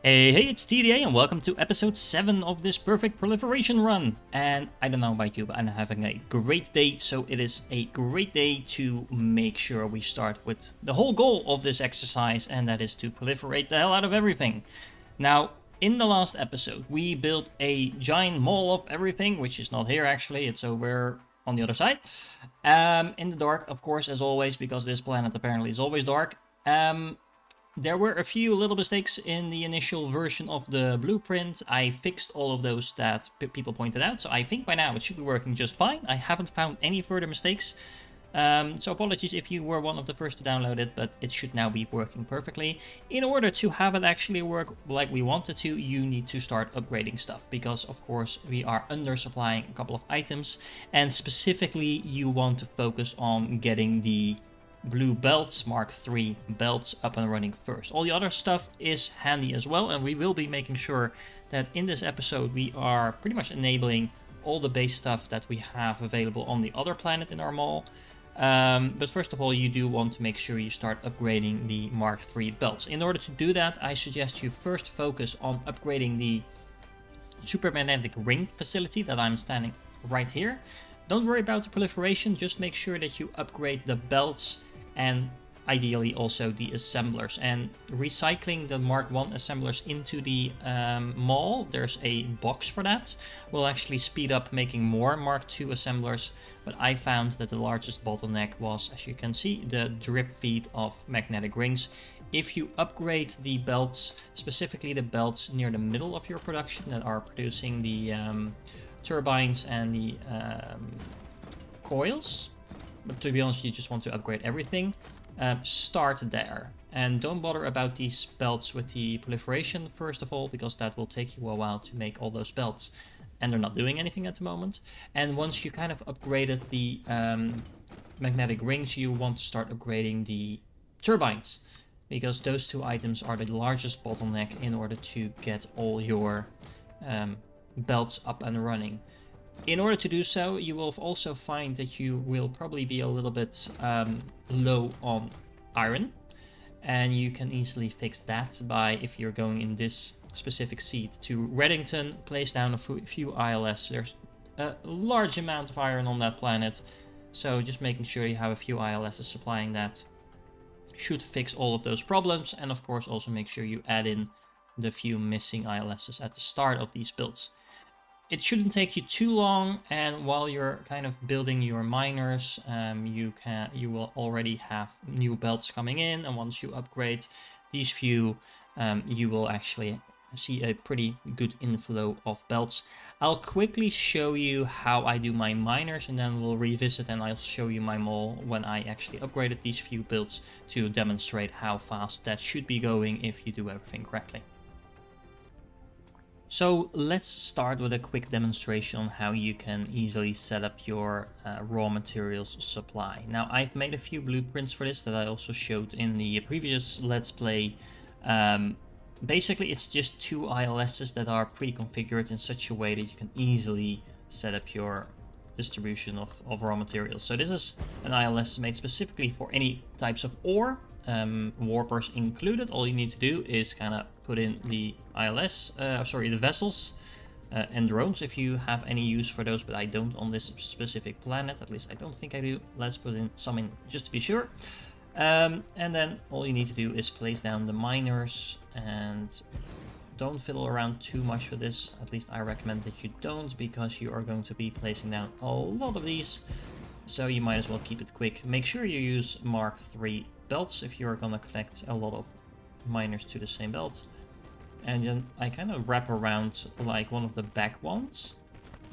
Hey, it's TDA and welcome to episode 7 of this perfect proliferation run. And I don't know about you, but I'm having a great day, so it is a great day to make sure we start with the whole goal of this exercise, and that is to proliferate the hell out of everything. Now, in the last episode, we built a giant mall of everything, which is not here actually, it's over on the other side. In the dark, of course, as always, because this planet apparently is always dark. There were a few little mistakes in the initial version of the blueprint. I fixed all of those that people pointed out, so I think by now it should be working just fine. I haven't found any further mistakes. So apologies if you were one of the first to download it, but it should now be working perfectly. In order to have it actually work like we wanted to, you need to start upgrading stuff, because of course we are undersupplying a couple of items, and specifically you want to focus on getting the blue belts, Mark III belts, up and running first. All the other stuff is handy as well, and we will be making sure that in this episode we are pretty much enabling all the base stuff that we have available on the other planet in our mall. But first of all, you do want to make sure you start upgrading the Mark III belts. In order to do that, I suggest you first focus on upgrading the super magnetic ring facility that I'm standing right here. Don't worry about the proliferation, just make sure that you upgrade the belts and ideally also the assemblers. And recycling the Mark I assemblers into the mall, there's a box for that, will actually speed up making more Mark II assemblers. But I found that the largest bottleneck was, as you can see, the drip feed of magnetic rings. If you upgrade the belts, specifically the belts near the middle of your production that are producing the turbines and the coils, but to be honest, you just want to upgrade everything, start there. And don't bother about these belts with the proliferation first of all, because that will take you a while to make all those belts, and they're not doing anything at the moment. And once you kind of upgraded the magnetic rings, you want to start upgrading the turbines, because those two items are the largest bottleneck in order to get all your belts up and running. In order to do so, you will also find that you will probably be a little bit low on iron, and you can easily fix that by, if you're going in this specific seed to Reddington, place down a few ILS. There's a large amount of iron on that planet, so just making sure you have a few ILSs supplying that should fix all of those problems. And of course also make sure you add in the few missing ILSs at the start of these builds. It shouldn't take you too long, and while you're kind of building your miners, you will already have new belts coming in, and once you upgrade these few, you will actually see a pretty good inflow of belts. I'll quickly show you how I do my miners, and then we'll revisit and I'll show you my mall when I actually upgraded these few builds to demonstrate how fast that should be going if you do everything correctly. So let's start with a quick demonstration on how you can easily set up your raw materials supply. Now, I've made a few blueprints for this that I also showed in the previous Let's Play. Basically, it's just two ILSs that are pre-configured in such a way that you can easily set up your distribution of raw materials. So this is an ILS made specifically for any types of ore, warpers included. All you need to do is kind of put in the the vessels and drones if you have any use for those, but I don't on this specific planet, at least I don't think I do. Let's put in some in just to be sure. And then all you need to do is place down the miners, and don't fiddle around too much with this. At least I recommend that you don't, because you are going to be placing down a lot of these, so you might as well keep it quick. Make sure you use Mark III belts if you're gonna connect a lot of miners to the same belt. And then I kind of wrap around like one of the back ones,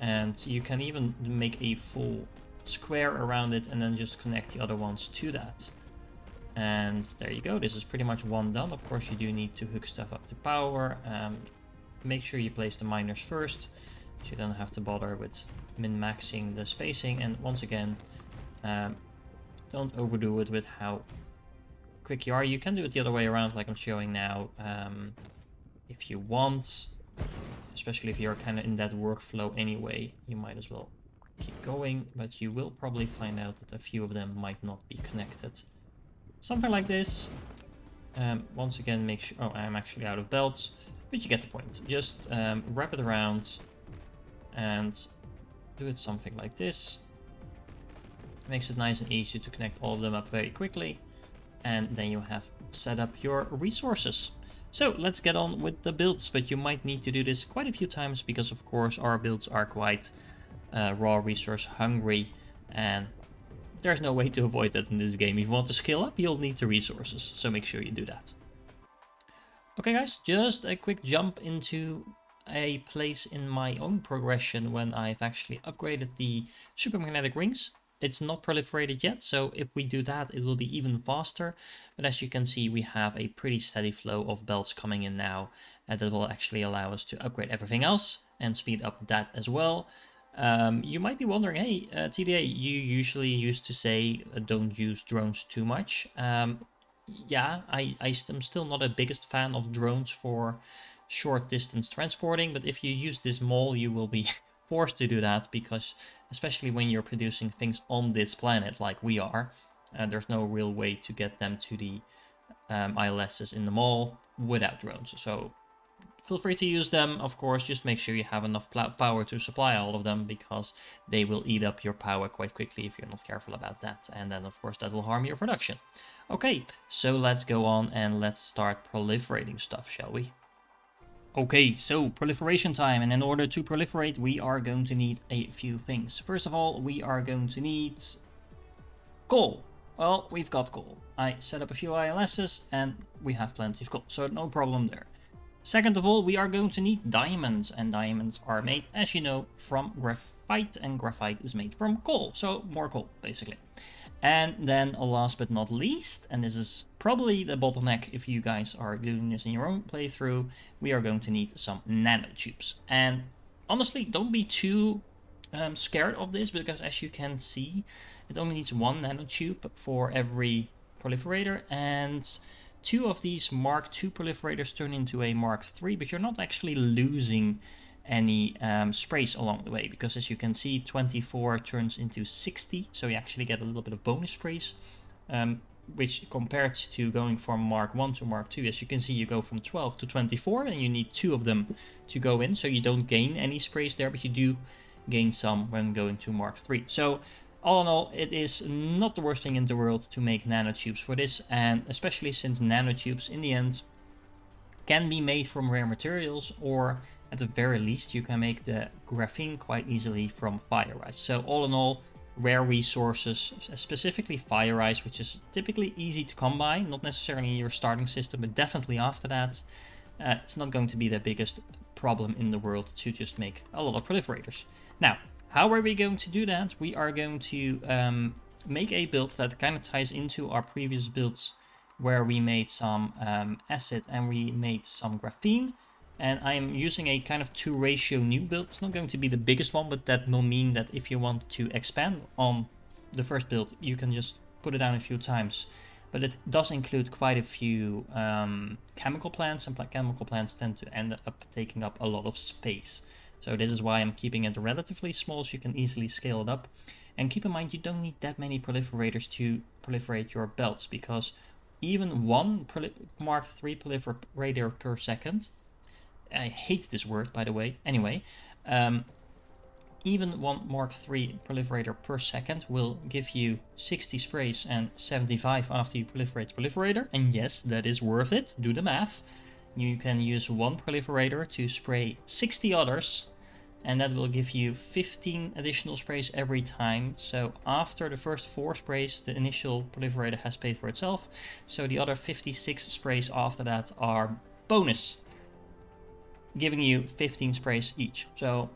and you can even make a full square around it and then just connect the other ones to that. And there you go, this is pretty much one done. Of course you do need to hook stuff up to power. Make sure you place the miners first, so you don't have to bother with min-maxing the spacing. And once again, don't overdo it with how quick you are. You can do it the other way around like I'm showing now, if you want, especially if you're kind of in that workflow anyway. You might as well keep going, but you will probably find out that a few of them might not be connected. Something like this. Once again, make sure... Oh, I'm actually out of belts. But you get the point. Just wrap it around and do it something like this. Makes it nice and easy to connect all of them up very quickly. And then you have set up your resources. So let's get on with the builds, but you might need to do this quite a few times because of course our builds are quite raw resource hungry, and there's no way to avoid that in this game. If you want to scale up, you'll need the resources, so make sure you do that. Okay guys, just a quick jump into a place in my own progression when I've actually upgraded the super magnetic rings. It's not proliferated yet, so if we do that, it will be even faster. But as you can see, we have a pretty steady flow of belts coming in now, and that will actually allow us to upgrade everything else and speed up that as well. You might be wondering, hey, TDA, you usually used to say don't use drones too much. Yeah, I'm still not a biggest fan of drones for short distance transporting, but if you use this mole, you will be forced to do that, because especially when you're producing things on this planet like we are, there's no real way to get them to the ILSs in the mall without drones. So feel free to use them, of course, just make sure you have enough power to supply all of them, because they will eat up your power quite quickly if you're not careful about that, and then of course that will harm your production. Okay, so let's go on and let's start proliferating stuff, shall we? Okay, so proliferation time, and in order to proliferate we are going to need a few things. First of all, we are going to need coal. Well, we've got coal. I set up a few ILSs and we have plenty of coal, so no problem there. Second of all, we are going to need diamonds, and diamonds are made, as you know, from graphite, and graphite is made from coal, so more coal, basically. And then last but not least, and this is probably the bottleneck if you guys are doing this in your own playthrough, we are going to need some nanotubes. And honestly, don't be too scared of this, because as you can see, it only needs one nanotube for every proliferator, and 2 of these Mark II proliferators turn into a Mark III, but you're not actually losing any sprays along the way, because as you can see, 24 turns into 60, so you actually get a little bit of bonus sprays, which compared to going from Mark I to Mark II, as you can see, you go from 12 to 24, and you need 2 of them to go in, so you don't gain any sprays there, but you do gain some when going to Mark III. So all in all, it is not the worst thing in the world to make nanotubes for this, and especially since nanotubes in the end can be made from rare materials, or at the very least you can make the graphene quite easily from fire ice. So all in all, rare resources, specifically fire ice, which is typically easy to come by, not necessarily in your starting system, but definitely after that, it's not going to be the biggest problem in the world to just make a lot of proliferators. Now, how are we going to do that? We are going to make a build that kind of ties into our previous builds, where we made some acid and we made some graphene. And I'm using a kind of 2 ratio new build. It's not going to be the biggest one, but that will mean that if you want to expand on the first build, you can just put it down a few times. But it does include quite a few chemical plants, and chemical plants tend to end up taking up a lot of space. So this is why I'm keeping it relatively small, so you can easily scale it up. And keep in mind, you don't need that many proliferators to proliferate your belts, because even one Mark III proliferator per second, I hate this word, by the way, anyway, even one Mark III proliferator per second will give you 60 sprays and 75 after you proliferate the proliferator, and yes, that is worth it, do the math. You can use one proliferator to spray 60 others, and that will give you 15 additional sprays every time. So after the first 4 sprays, the initial proliferator has paid for itself, so the other 56 sprays after that are bonus, giving you 15 sprays each. So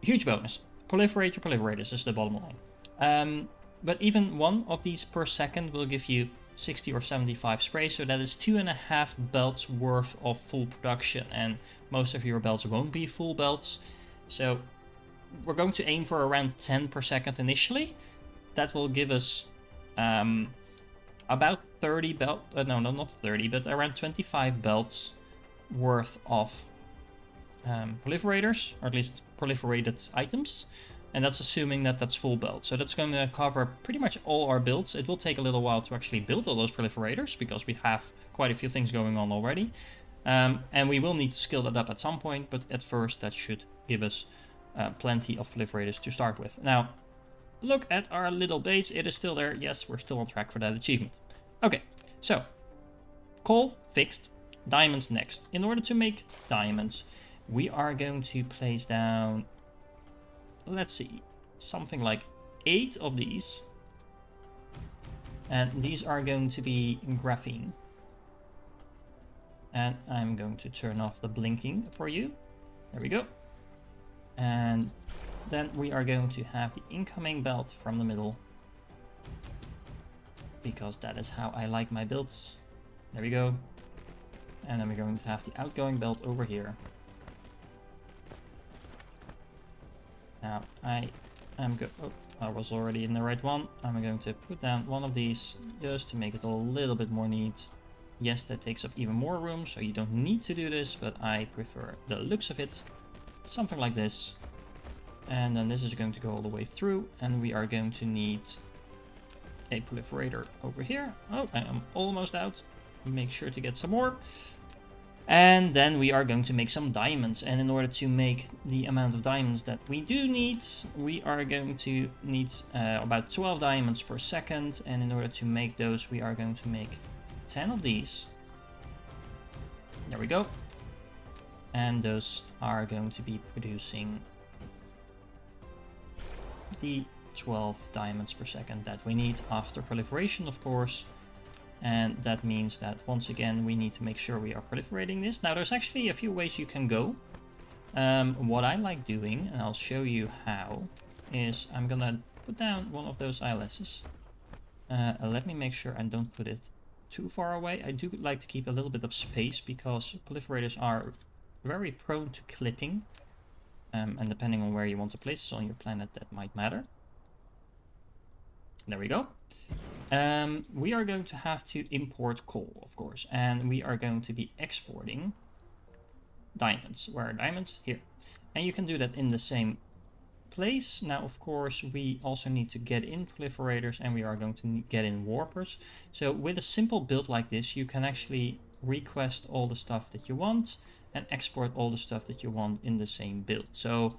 huge bonus. Proliferate your proliferators is the bottom line. But even one of these per second will give you 60 or 75 sprays, so that is 2.5 belts worth of full production, and most of your belts won't be full belts. So we're going to aim for around 10 per second initially. That will give us about 30 belt, no, not 30, but around 25 belts worth of proliferators, or at least proliferated items. And that's assuming that that's full build. So that's going to cover pretty much all our builds. It will take a little while to actually build all those proliferators, because we have quite a few things going on already. And we will need to scale that up at some point, but at first that should give us plenty of proliferators to start with. Now, look at our little base. It is still there. Yes, we're still on track for that achievement. Okay, so coal fixed. Diamonds next. In order to make diamonds, we are going to place down, let's see, something like 8 of these. And these are going to be graphene. And I'm going to turn off the blinking for you. There we go. And then we are going to have the incoming belt from the middle, because that is how I like my builds. There we go. And then we're going to have the outgoing belt over here. Now I was already in the right one. I'm going to put down one of these just to make it a little bit more neat. Yes, that takes up even more room, so you don't need to do this, but I prefer the looks of it. Something like this. And then this is going to go all the way through, and we are going to need a proliferator over here. Oh, I am almost out. Make sure to get some more. And then we are going to make some diamonds. And in order to make the amount of diamonds that we do need, we are going to need about 12 diamonds per second. And in order to make those, we are going to make 10 of these. There we go. And those are going to be producing the 12 diamonds per second that we need after proliferation, of course. And that means that once again we need to make sure we are proliferating this. Now there's actually a few ways you can go. What I like doing, and I'll show you how, is I'm gonna put down one of those ILSs. Let me make sure I don't put it too far away. I do like to keep a little bit of space because proliferators are very prone to clipping. And depending on where you want to place this on your planet, that might matter. There we go. We are going to have to import coal, of course, and we are going to be exporting diamonds. Where are diamonds? Here. And you can do that in the same place. Now, of course, we also need to get in proliferators, and we are going to get in warpers. So with a simple build like this, you can actually request all the stuff that you want and export all the stuff that you want in the same build. So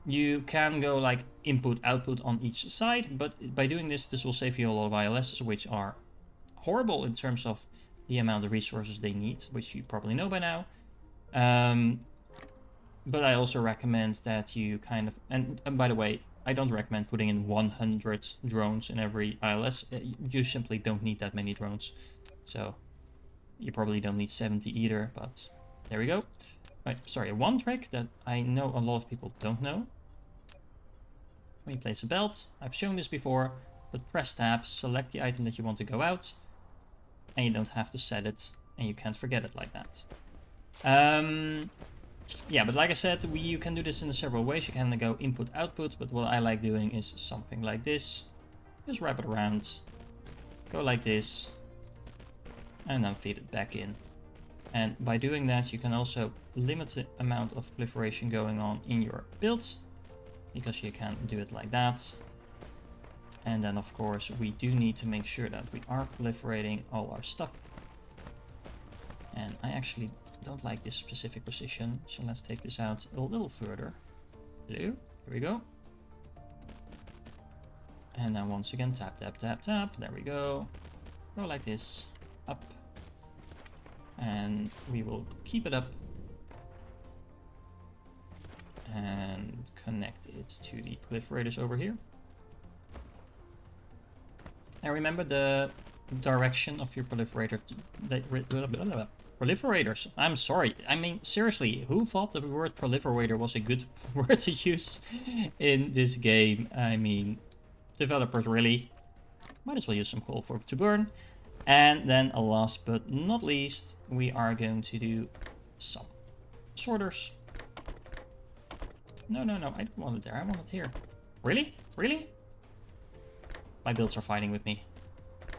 you can go like input output on each side, but by doing this, this will save you a lot of ILSs, which are horrible in terms of the amount of resources they need, which you probably know by now. But I also recommend that you kind of, and by the way, I don't recommend putting in 100 drones in every ILS. You simply don't need that many drones. So you probably don't need 70 either, but there we go. Right, sorry, one trick that I know a lot of people don't know. When you place a belt, I've shown this before, but press tab, select the item that you want to go out, and you don't have to set it, and you can't forget it like that. Yeah, but like I said, you can do this in several ways. You can go input output, but what I like doing is something like this. Just wrap it around, go like this, and then feed it back in. And by doing that, you can also limit the amount of proliferation going on in your build, because you can do it like that. And then, of course, we do need to make sure that we are proliferating all our stuff. And I actually don't like this specific position, so let's take this out a little further. Hello, here we go. And then once again, tap, tap, tap, tap. There we go. Go like this, up. And we will keep it up and connect it to the proliferators over here. And remember the direction of your proliferators. I'm sorry. I mean, seriously, who thought the word proliferator was a good word to use in this game? I mean, developers really might as well use some coal to burn. And then last but not least, we are going to do some sorters. No, no, no, I don't want it there. I want it here. Really? Really? My builds are fighting with me.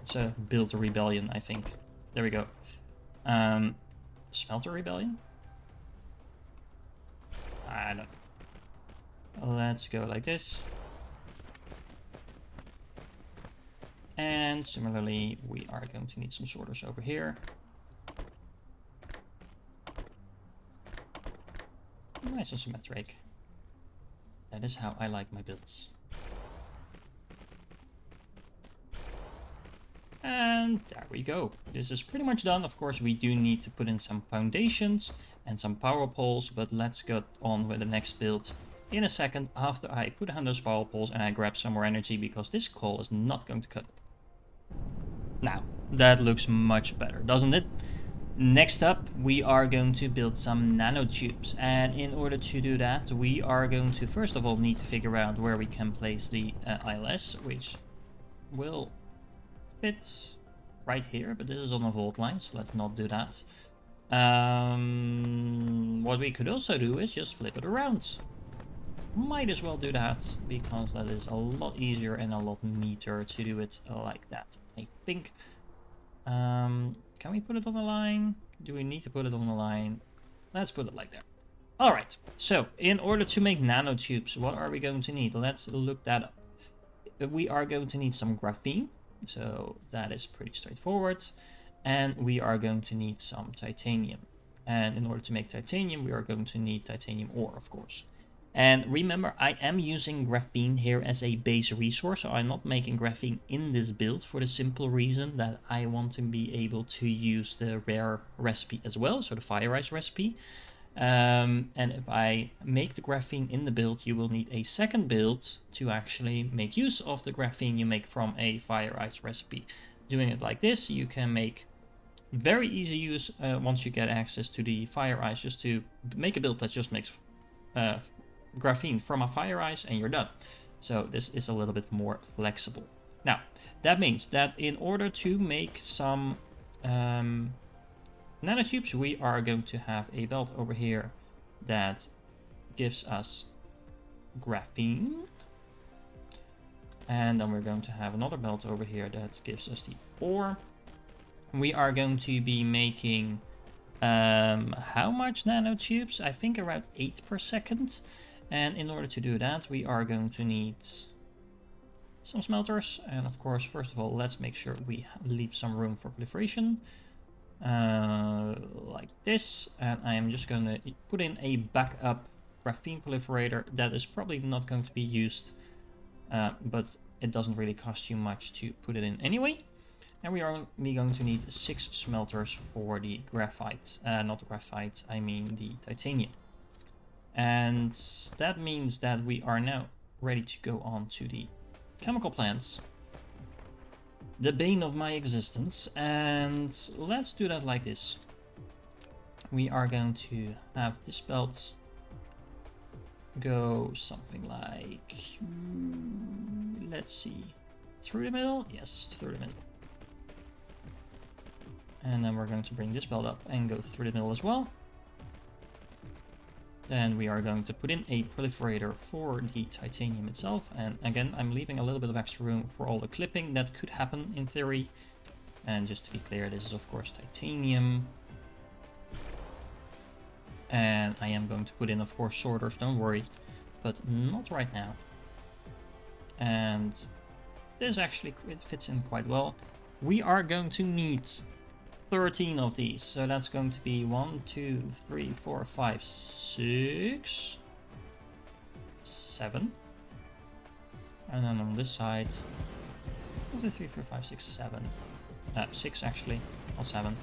It's a build rebellion, I think. There we go. Smelter rebellion? I don't know. Let's go like this. And similarly, we are going to need some sorters over here. Nice and symmetric. That is how I like my builds. And there we go. This is pretty much done. Of course, we do need to put in some foundations and some power poles, but let's get on with the next build in a second after I put on those power poles and I grab some more energy, because this coal is not going to cut it. Now, that looks much better, doesn't it? Next up, we are going to build some nanotubes, and in order to do that, we are going to first of all need to figure out where we can place the ILS, which will fit right here, but this is on a vault line, so let's not do that. What we could also do is just flip it around. Might as well do that, because that is a lot easier and a lot neater to do it like that, I think. Can we put it on the line? Do we need to put it on the line? Let's put it like that. Alright, so in order to make nanotubes, what are we going to need? Let's look that up. We are going to need some graphene, so that is pretty straightforward. And we are going to need some titanium. And in order to make titanium, we are going to need titanium ore, of course. And remember, I am using graphene here as a base resource, so I'm not making graphene in this build for the simple reason that I want to be able to use the rare recipe as well, so the fire ice recipe. And if I make the graphene in the build, you will need a second build to actually make use of the graphene you make from a fire ice recipe. Doing it like this, you can make very easy use once you get access to the fire ice, just to make a build that just makes graphene from a fire ice and you're done. So this is a little bit more flexible. Now, that means that in order to make some nanotubes, we are going to have a belt over here that gives us graphene. And then we're going to have another belt over here that gives us the ore. We are going to be making how much nanotubes? I think around 8 per second. And in order to do that, we are going to need some smelters. And of course, first of all, let's make sure we leave some room for proliferation. Like this. And I am just going to put in a backup graphene proliferator that is probably not going to be used. But it doesn't really cost you much to put it in anyway. And we are only going to need 6 smelters for the graphite. Not the graphite, I mean the titanium. And that means that we are now ready to go on to the chemical plants. The bane of my existence. And let's do that like this. We are going to have this belt go something like, let's see, through the middle? Yes, through the middle. And then we're going to bring this belt up and go through the middle as well. Then we are going to put in a proliferator for the titanium itself. And again, I'm leaving a little bit of extra room for all the clipping that could happen in theory. And just to be clear, this is of course titanium. And I am going to put in, of course, sorters, don't worry. But not right now. And this actually, it fits in quite well. We are going to need 13 of these, so that's going to be 1, 2, 3, 4, 5, 6, 7, and then on this side 1, 2, 3, 4, 5, 6, 7, 6 actually, not 7,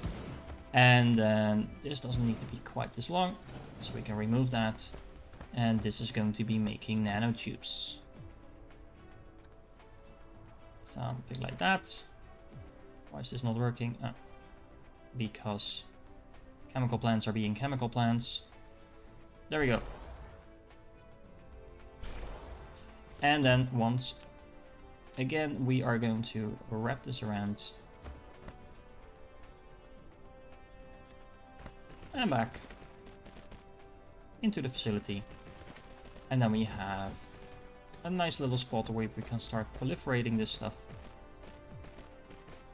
and then this doesn't need to be quite this long, so we can remove that, and this is going to be making nanotubes, something like that. Why is this not working? Because chemical plants are being chemical plants. There we go. And then once again, we are going to wrap this around and back into the facility. And then we have a nice little spot where we can start proliferating this stuff.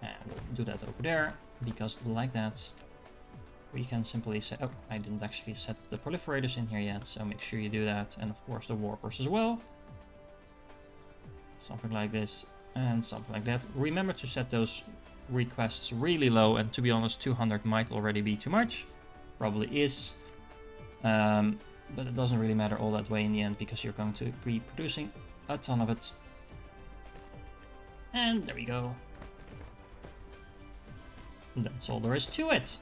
And we'll do that over there. Because like that, we can simply say, oh, I didn't actually set the proliferators in here yet, so make sure you do that. And of course the warpers as well. Something like this and something like that. Remember to set those requests really low, and to be honest, 200 might already be too much. Probably is. but it doesn't really matter all that way in the end because you're going to be producing a ton of it. And there we go. That's all there is to it.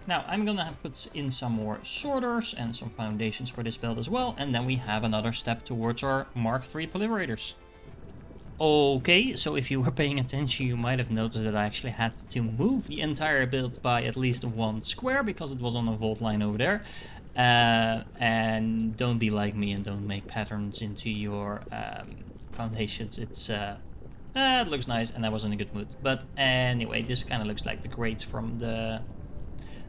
Now I'm gonna put in some more sorters and some foundations for this build as well, and then we have another step towards our Mark III Proliferators. Okay, so if you were paying attention, you might have noticed that I actually had to move the entire build by at least 1 square because it was on a vault line over there. And don't be like me and don't make patterns into your foundations. It looks nice, and I was in a good mood. But anyway, this kind of looks like the grades from the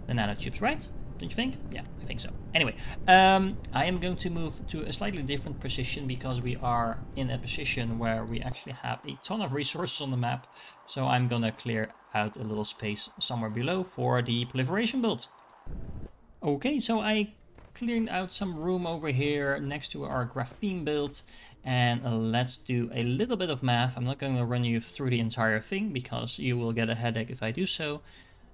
nanotubes, right? Don't you think? Yeah, I think so. Anyway, I am going to move to a slightly different position because we are in a position where we actually have a ton of resources on the map. So I'm gonna clear out a little space somewhere below for the proliferation build. Okay, so I cleared out some room over here next to our graphene build. And let's do a little bit of math. I'm not going to run you through the entire thing because you will get a headache if I do so.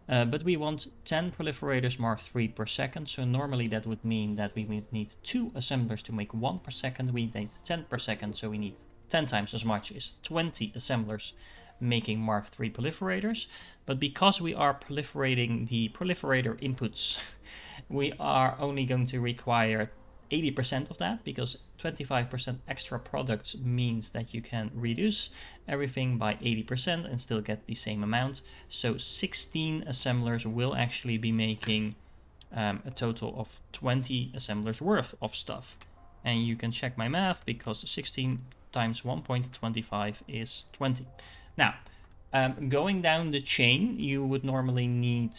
But we want 10 proliferators Mark III per second, so normally that would mean that we would need 2 assemblers to make 1 per second. We need 10 per second, so we need 10 times as much as 20 assemblers making Mark III proliferators. But because we are proliferating the proliferator inputs, we are only going to require 80% of that, because 25% extra products means that you can reduce everything by 80% and still get the same amount. So 16 assemblers will actually be making a total of 20 assemblers worth of stuff. And you can check my math because 16 times 1.25 is 20. Now, going down the chain, you would normally need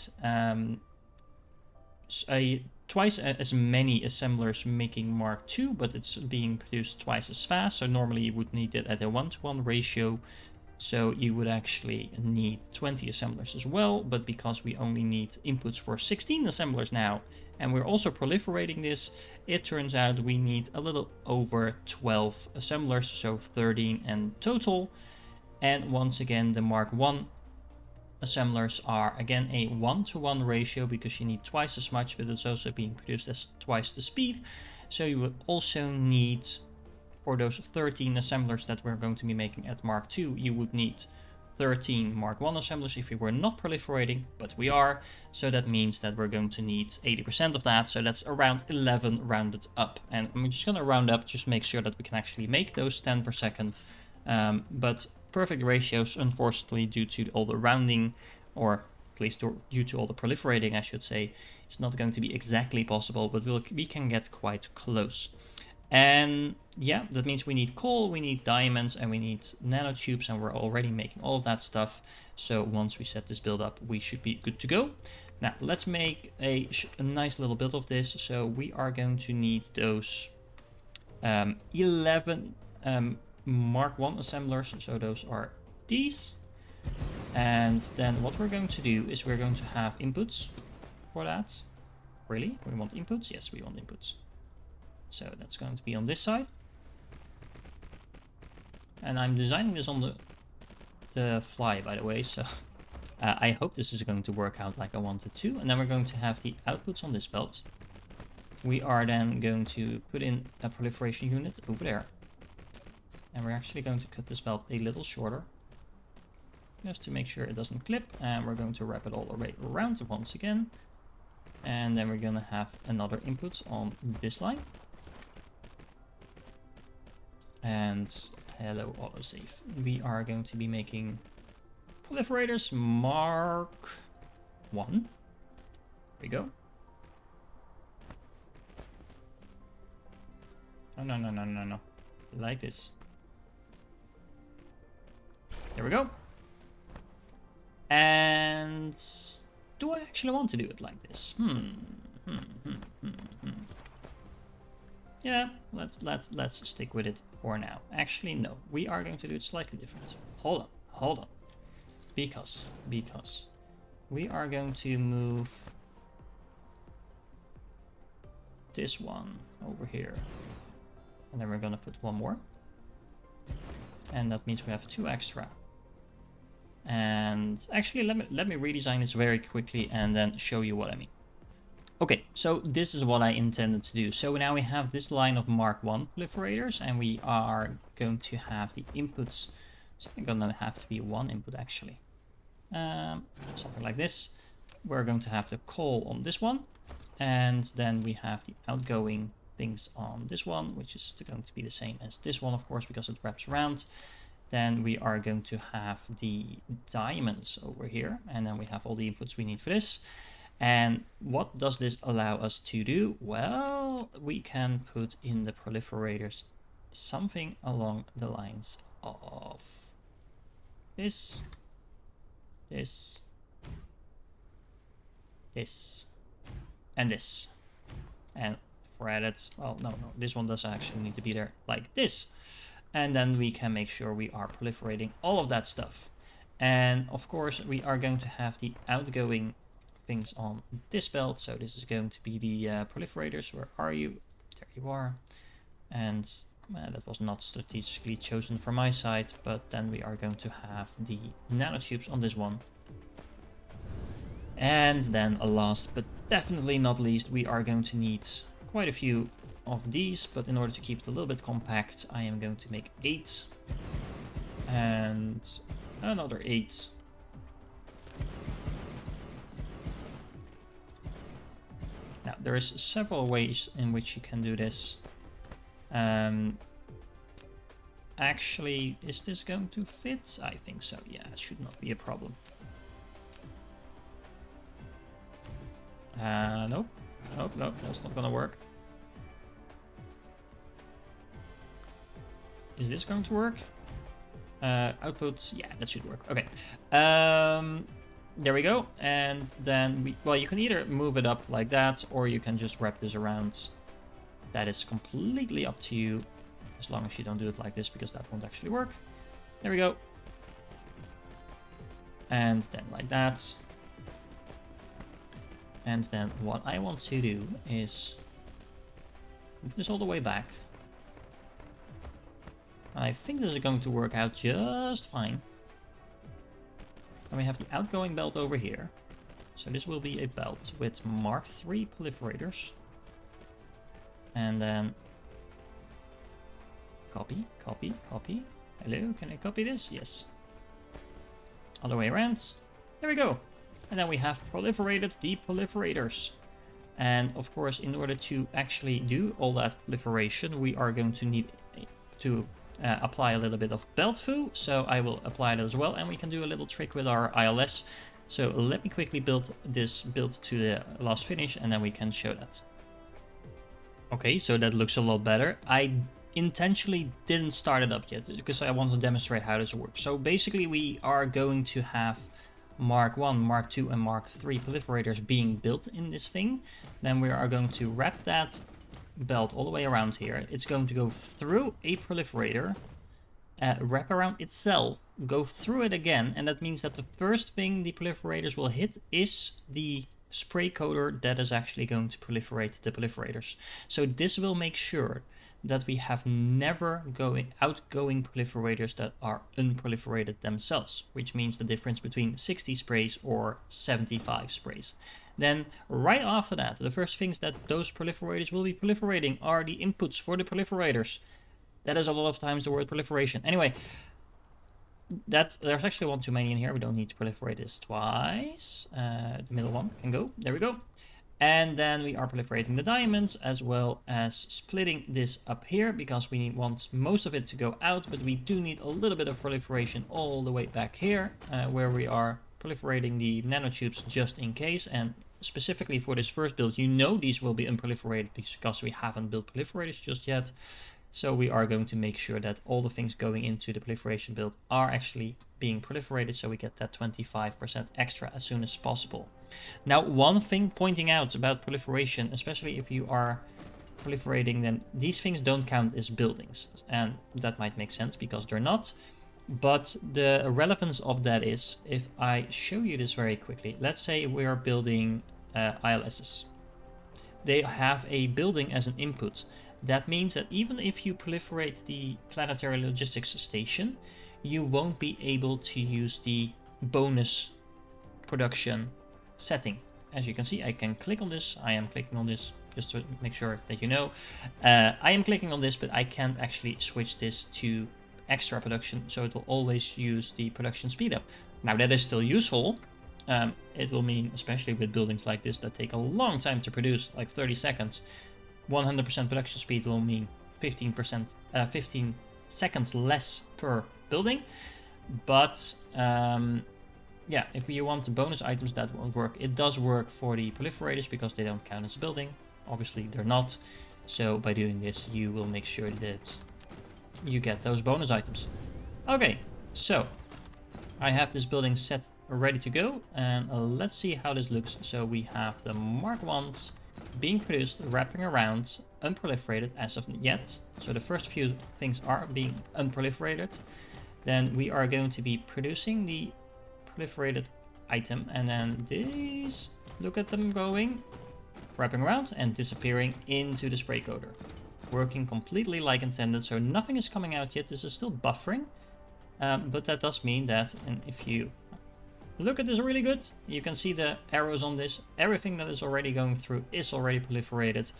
twice as many assemblers making Mark II, but it's being produced twice as fast, so normally you would need it at a 1-to-1 ratio, so you would actually need 20 assemblers as well. But because we only need inputs for 16 assemblers now, and we're also proliferating this, it turns out we need a little over 12 assemblers, so 13 in total. And once again, the Mark I assemblers are again a 1-to-1 ratio because you need twice as much, but it's also being produced as twice the speed. So you would also need, for those 13 assemblers that we're going to be making at Mark II, you would need 13 Mark I assemblers if we were not proliferating, but we are. So that means that we're going to need 80% of that. So that's around 11 rounded up. And I'm just going to round up, just make sure that we can actually make those 10 per second. But perfect ratios, unfortunately, due to all the rounding, or at least due to all the proliferating, I should say, it's not going to be exactly possible, but we can get quite close. And yeah, that means we need coal, we need diamonds, and we need nanotubes, and we're already making all of that stuff. So once we set this build up, we should be good to go. Now, let's make a nice little build of this. So we are going to need those 11 Mark I assemblers, so those are these. And then what we're going to do is we're going to have inputs for that. Really? We want inputs? Yes, we want inputs. So that's going to be on this side. And I'm designing this on the fly, by the way, so I hope this is going to work out like I wanted to. And then we're going to have the outputs on this belt. We are then going to put in a proliferation unit over there. And we're actually going to cut this belt a little shorter, just to make sure it doesn't clip. And we're going to wrap it all the way around once again. And then we're going to have another input on this line. And hello autosave. We are going to be making proliferators Mark I. There we go. Oh, no. Like this. There we go. And do I actually want to do it like this? Yeah, let's stick with it for now. Actually, no. We are going to do it slightly different. Hold on. Because we are going to move this one over here. And then we're going to put one more. And that means we have 2 extra. And actually, let me redesign this very quickly and then show you what I mean. Okay, so this is what I intended to do. So now we have this line of Mark 1 proliferators, and we are going to have the inputs. So I'm gonna have to be one input actually. Something like this. We're going to have the call on this one, and then we have the outgoing things on this one, which is going to be the same as this one, of course, because it wraps around. Then we are going to have the diamonds over here, and then we have all the inputs we need for this. And what does this allow us to do? Well, we can put in the proliferators something along the lines of this, this, this, and this. And for edit, well, no, this one doesn't actually need to be there like this. And then we can make sure we are proliferating all of that stuff. And of course, we are going to have the outgoing things on this belt. So this is going to be the proliferators. Where are you? There you are. And that was not strategically chosen from my side, but then we are going to have the nanotubes on this one. And then last but definitely not least, we are going to need quite a few of these, but in order to keep it a little bit compact, I am going to make 8 and another 8. Now there's several ways in which you can do this. Actually, is this going to fit? I think so. Yeah, it should not be a problem. Nope, that's not gonna work. Is this going to work? Outputs, yeah, that should work. Okay, there we go. And then well, you can either move it up like that, or you can just wrap this around. That is completely up to you, as long as you don't do it like this, because that won't actually work. There we go. And then like that. And then what I want to do is move this all the way back. I think this is going to work out just fine. And we have the outgoing belt over here. So this will be a belt with Mark 3 proliferators. And then copy, copy, copy. Hello, can I copy this? Yes. Other way around. There we go. And then we have proliferated the proliferators. And of course, in order to actually do all that proliferation, we are going to need to apply a little bit of belt foo. So I will apply that as well. And we can do a little trick with our ILS. So let me quickly build this build to the last finish, and then we can show that. Okay, so that looks a lot better. I intentionally didn't start it up yet because I want to demonstrate how this works. So basically we are going to have Mark 1, Mark 2 and Mark 3 proliferators being built in this thing. Then we are going to wrap that belt all the way around here. It's going to go through a proliferator, wrap around itself, go through it again, and that means that the first thing the proliferators will hit is the spray coater that is actually going to proliferate the proliferators. So this will make sure that we have never outgoing proliferators that are unproliferated themselves, which means the difference between 60 sprays or 75 sprays. Then right after that, the first things that those proliferators will be proliferating are the inputs for the proliferators. That is a lot of times the word proliferation. Anyway, there's actually one too many in here. We don't need to proliferate this twice. The middle one can go. There we go. And then we are proliferating the diamonds, as well as splitting this up here, because we want most of it to go out, but we do need a little bit of proliferation all the way back here, where we are proliferating the nanotubes just in case. And specifically for this first build, you know these will be unproliferated because we haven't built proliferators just yet. So we are going to make sure that all the things going into the proliferation build are actually being proliferated, so we get that 25% extra as soon as possible. Now, one thing pointing out about proliferation, especially if you are proliferating them, these things don't count as buildings. And that might make sense because they're not. But the relevance of that is, if I show you this very quickly, let's say we are building ILSs. They have a building as an input. That means that even if you proliferate the planetary logistics station, you won't be able to use the bonus production setting. as you can see, I can click on this. I am clicking on this just to make sure that you know. I am clicking on this, but I can't actually switch this to extra production, so it will always use the production speed up. Now that is still useful. It will mean, especially with buildings like this that take a long time to produce, like 30 seconds, 100% production speed will mean 15%, 15 seconds less per building. But yeah, if you want the bonus items, that won't work. It does work for the proliferators because they don't count as a building. Obviously they're not. So by doing this, you will make sure that you get those bonus items. Okay, so I have this building set ready to go, and let's see how this looks. So we have the Mark 1s being produced, wrapping around, unproliferated as of yet. So the first few things are being unproliferated. Then we are going to be producing the proliferated item, and then these, look at them going, wrapping around and disappearing into the spray coater. Working completely like intended, so nothing is coming out yet. This is still buffering, but that does mean that, and if you look at this really good, you can see the arrows on this. Everything that is already going through is already proliferated,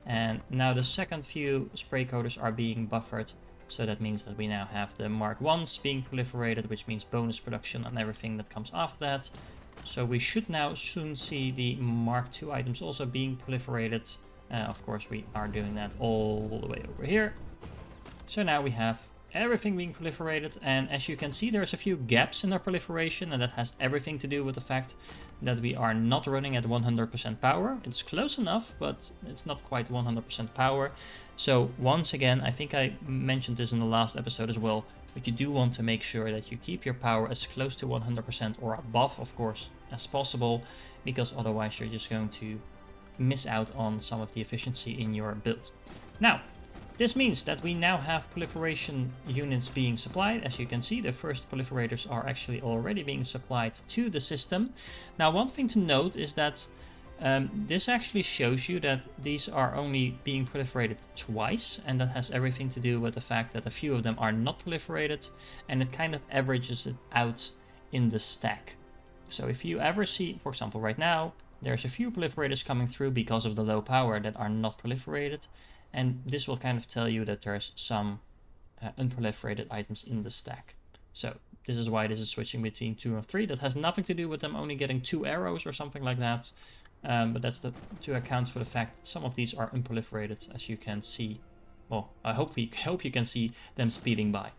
and now the second few spray coaters are being buffered. So that means that we now have the Mark 1s being proliferated, which means bonus production and everything that comes after that. So we should now soon see the Mark 2 items also being proliferated. Of course, we are doing that all the way over here. So now we have everything being proliferated, and as you can see, there's a few gaps in our proliferation, and that has everything to do with the fact that we are not running at 100% power. It's close enough, but it's not quite 100% power. So once again, I think I mentioned this in the last episode as well, but you do want to make sure that you keep your power as close to 100% or above, of course, as possible, because otherwise you're just going to miss out on some of the efficiency in your build. Now, this means that we now have proliferation units being supplied. As you can see, the first proliferators are actually already being supplied to the system. Now, one thing to note is that this actually shows you that these are only being proliferated twice, and that has everything to do with the fact that a few of them are not proliferated, and it kind of averages it out in the stack. So if you ever see, for example, right now, there's a few proliferators coming through because of the low power that are not proliferated, and this will kind of tell you that there's some unproliferated items in the stack. So this is why this is switching between 2 and 3. That has nothing to do with them only getting 2 arrows or something like that. But that's to account for the fact that some of these are unproliferated, as you can see. Well, I hope you can see them speeding by.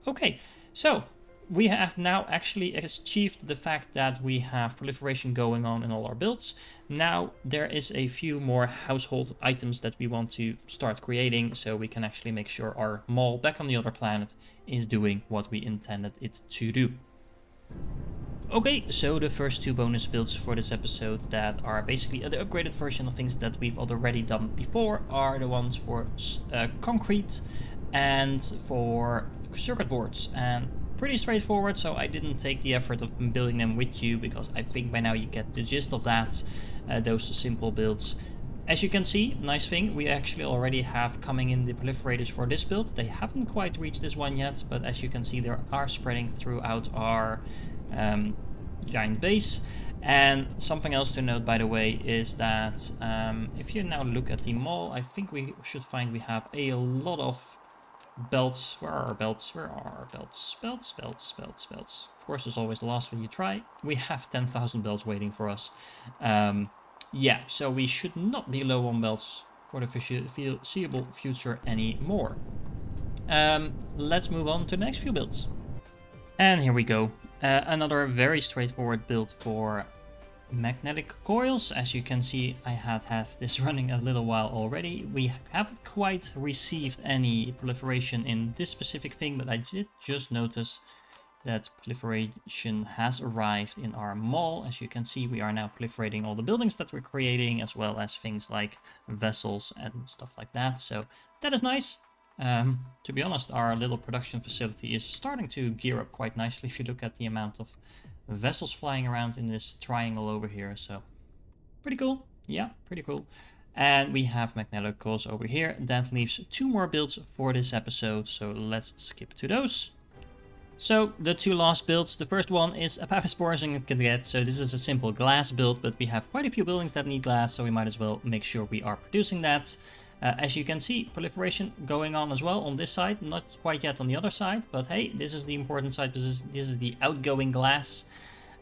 Okay, so we have now actually achieved the fact that we have proliferation going on in all our builds. Now there is a few more household items that we want to start creating, so we can actually make sure our mall back on the other planet is doing what we intended it to do. Okay, so the first 2 bonus builds for this episode that are basically the upgraded version of things that we've already done before are the ones for concrete and for circuit boards. And pretty straightforward, so I didn't take the effort of building them with you because I think by now you get the gist of that, those simple builds. As you can see, nice thing, we actually already have coming in the proliferators for this build. They haven't quite reached this one yet, but as you can see, they are spreading throughout our giant base. And something else to note, by the way, is that if you now look at the mall, I think we should find we have a lot of belts. Where are our belts? Where are our belts? Belts, belts, belts, belts. Of course, there's always the last one you try. We have 10,000 belts waiting for us. Yeah, so we should not be low on belts for the foreseeable future anymore. Let's move on to the next few builds. And here we go. Another very straightforward build for magnetic coils. As you can see, I have this running a little while already. We haven't quite received any proliferation in this specific thing, but I did just notice that proliferation has arrived in our mall. As you can see, we are now proliferating all the buildings that we're creating, as well as things like vessels and stuff like that. So that is nice. To be honest, our little production facility is starting to gear up quite nicely if you look at the amount of vessels flying around in this triangle over here. So pretty cool. Yeah, pretty cool. And we have magnetic coils over here. That leaves 2 more builds for this episode, so let's skip to those. So the two last builds, the first one is about as boring as it can get. So this is a simple glass build, but we have quite a few buildings that need glass, so we might as well make sure we are producing that. As you can see, proliferation going on as well on this side, not quite yet on the other side, but hey, this is the important side, this is the outgoing glass.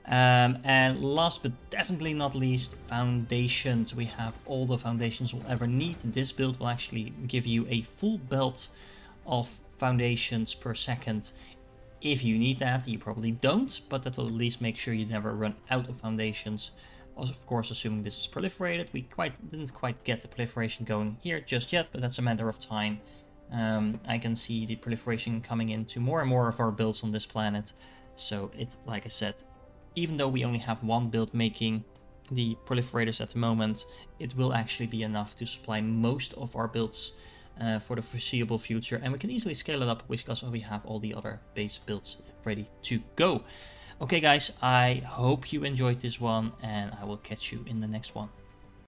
And last but definitely not least, foundations. We have all the foundations we'll ever need. This build will actually give you a full belt of foundations per second. If you need that, you probably don't, but that will at least make sure you never run out of foundations. Also, of course, assuming this is proliferated. We didn't quite get the proliferation going here just yet, but that's a matter of time. I can see the proliferation coming into more and more of our builds on this planet. So it, like I said, even though we only have one build making the proliferators at the moment, it will actually be enough to supply most of our builds for the foreseeable future, and we can easily scale it up because we have all the other base builds ready to go. Okay guys, I hope you enjoyed this one, and I will catch you in the next one.